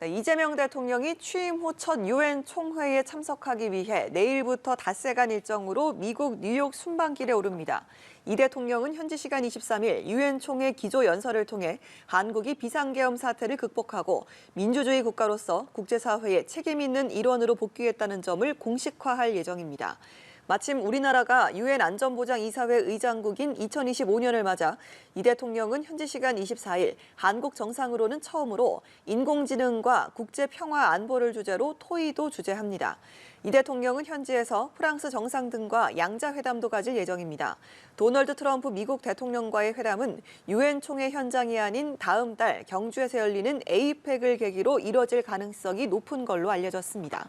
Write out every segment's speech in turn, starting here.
네, 이재명 대통령이 취임 후 첫 유엔 총회에 참석하기 위해 내일부터 닷새간 일정으로 미국 뉴욕 순방길에 오릅니다. 이 대통령은 현지 시간 23일 유엔 총회 기조연설을 통해 한국이 비상계엄 사태를 극복하고 민주주의 국가로서 국제사회에 책임 있는 일원으로 복귀했다는 점을 공식화할 예정입니다. 마침 우리나라가 유엔 안전보장이사회 의장국인 2025년을 맞아 이 대통령은 현지 시간 24일 한국 정상으로는 처음으로 인공지능과 국제평화 안보를 주제로 토의도 주재합니다. 이 대통령은 현지에서 프랑스 정상 등과 양자회담도 가질 예정입니다. 도널드 트럼프 미국 대통령과의 회담은 유엔 총회 현장이 아닌 다음 달 경주에서 열리는 APEC을 계기로 이뤄질 가능성이 높은 걸로 알려졌습니다.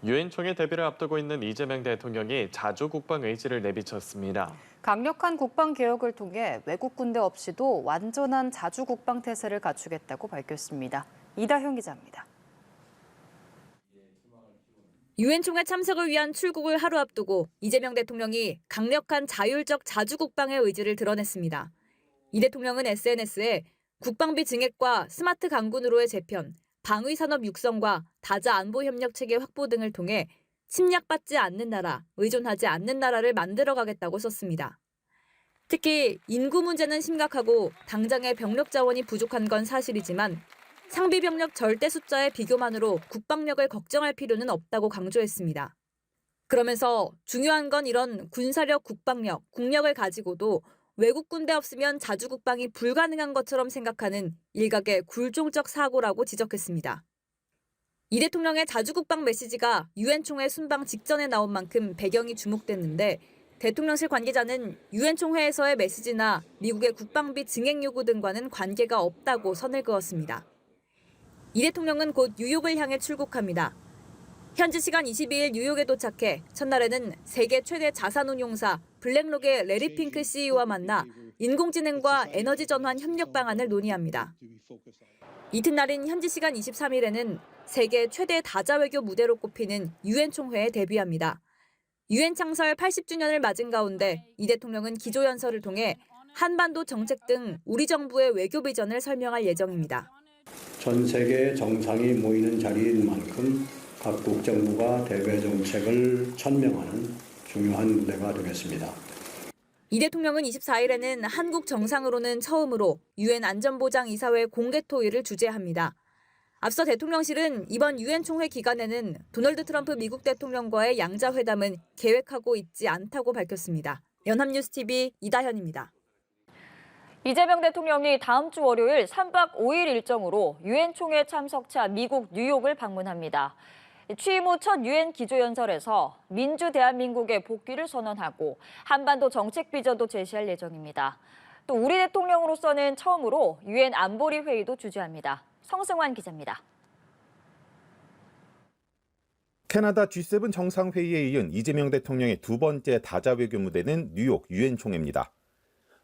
유엔 총회 대비를 앞두고 있는 이재명 대통령이 자주 국방 의지를 내비쳤습니다. 강력한 국방 개혁을 통해 외국 군대 없이도 완전한 자주 국방 태세를 갖추겠다고 밝혔습니다. 이다현 기자입니다. 유엔 총회 참석을 위한 출국을 하루 앞두고 이재명 대통령이 강력한 자율적 자주 국방의 의지를 드러냈습니다. 이 대통령은 SNS에 국방비 증액과 스마트 강군으로의 재편, 방위산업 육성과 다자 안보 협력 체계 확보 등을 통해 침략받지 않는 나라, 의존하지 않는 나라를 만들어가겠다고 썼습니다. 특히 인구 문제는 심각하고 당장의 병력 자원이 부족한 건 사실이지만 상비 병력 절대 숫자의 비교만으로 국방력을 걱정할 필요는 없다고 강조했습니다. 그러면서 중요한 건 이런 군사력, 국방력, 국력을 가지고도 외국 군대 없으면 자주 국방이 불가능한 것처럼 생각하는 일각의 굴종적 사고라고 지적했습니다. 이 대통령의 자주 국방 메시지가 유엔 총회 순방 직전에 나온 만큼 배경이 주목됐는데 대통령실 관계자는 유엔 총회에서의 메시지나 미국의 국방비 증액 요구 등과는 관계가 없다고 선을 그었습니다. 이 대통령은 곧 뉴욕을 향해 출국합니다. 현지 시간 22일 뉴욕에 도착해 첫날에는 세계 최대 자산운용사 블랙록의 레리 핑크 CEO와 만나 인공지능과 에너지 전환 협력 방안을 논의합니다. 이튿날인 현지 시간 23일에는 세계 최대 다자 외교 무대로 꼽히는 유엔 총회에 데뷔합니다. 유엔 창설 80주년을 맞은 가운데 이 대통령은 기조연설을 통해 한반도 정책 등 우리 정부의 외교 비전을 설명할 예정입니다. 전 세계 정상이 모이는 자리인 만큼 각국 정부가 대외 정책을 천명하는 중요한 무대가 되겠습니다. 이 대통령은 24일에는 한국 정상으로는 처음으로 유엔 안전보장이사회 공개 토의를 주재합니다. 앞서 대통령실은 이번 유엔 총회 기간에는 도널드 트럼프 미국 대통령과의 양자회담은 계획하고 있지 않다고 밝혔습니다. 연합뉴스TV 이다현입니다. 이재명 대통령이 다음 주 월요일 3박 5일 일정으로 유엔 총회 참석차 미국 뉴욕을 방문합니다. 취임 후 첫 유엔 기조연설에서 민주 대한민국의 복귀를 선언하고 한반도 정책 비전도 제시할 예정입니다. 또 우리 대통령으로서는 처음으로 유엔 안보리 회의도 주재합니다. 성승환 기자입니다. 캐나다 G7 정상회의에 이은 이재명 대통령의 두 번째 다자 외교 무대는 뉴욕 유엔 총회입니다.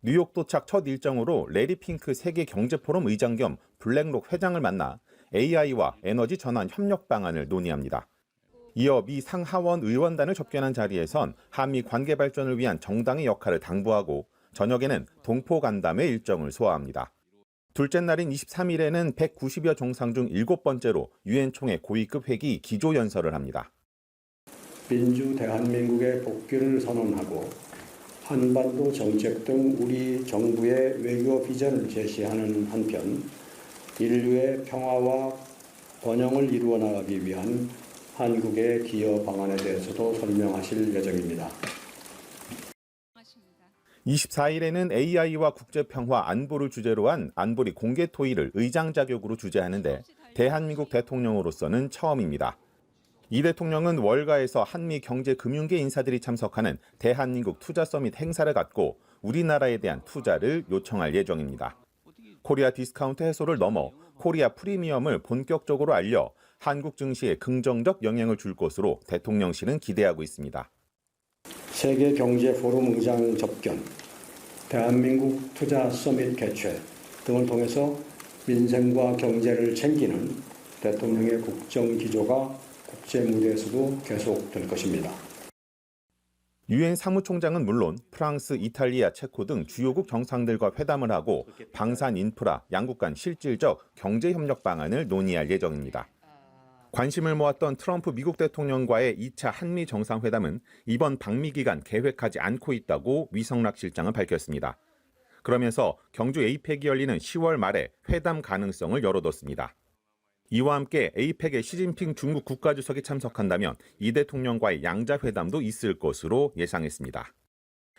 뉴욕 도착 첫 일정으로 레리 핑크 세계경제포럼 의장 겸 블랙록 회장을 만나 AI와 에너지 전환 협력 방안을 논의합니다. 이어 미 상하원 의원단을 접견한 자리에선 한미 관계 발전을 위한 정당의 역할을 당부하고 저녁에는 동포 간담회 일정을 소화합니다. 둘째 날인 23일에는 190여 정상 중 7번째로 유엔 총회 고위급 회기 기조연설을 합니다. 민주 대한민국의 복귀를 선언하고 한반도 정책 등 우리 정부의 외교 비전을 제시하는 한편 인류의 평화와 번영을 이루어 나가기 위한 한국의 기여 방안에 대해서도 설명하실 예정입니다. 24일에는 AI와 국제평화 안보를 주제로 한 안보리 공개 토의를 의장 자격으로 주재하는데 대한민국 대통령으로서는 처음입니다. 이 대통령은 월가에서 한미 경제금융계 인사들이 참석하는 대한민국 투자 서밋 행사를 갖고 우리나라에 대한 투자를 요청할 예정입니다. 코리아 디스카운트 해소를 넘어 코리아 프리미엄을 본격적으로 알려 한국 증시에 긍정적 영향을 줄 것으로 대통령실은 기대하고 있습니다. 세계경제포럼 의장 접견, 대한민국 투자 서밋 개최 등을 통해서 민생과 경제를 챙기는 대통령의 국정 기조가 국제 무대에서도 계속될 것입니다. 유엔 사무총장은 물론 프랑스, 이탈리아, 체코 등 주요국 정상들과 회담을 하고 방산 인프라, 양국 간 실질적 경제협력 방안을 논의할 예정입니다. 관심을 모았던 트럼프 미국 대통령과의 2차 한미 정상회담은 이번 방미 기간 계획하지 않고 있다고 위성락 실장은 밝혔습니다. 그러면서 경주 에이펙이 열리는 10월 말에 회담 가능성을 열어뒀습니다. 이와 함께 에이펙에 시진핑 중국 국가주석이 참석한다면 이 대통령과의 양자회담도 있을 것으로 예상했습니다.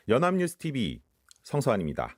연합뉴스TV 성서환입니다.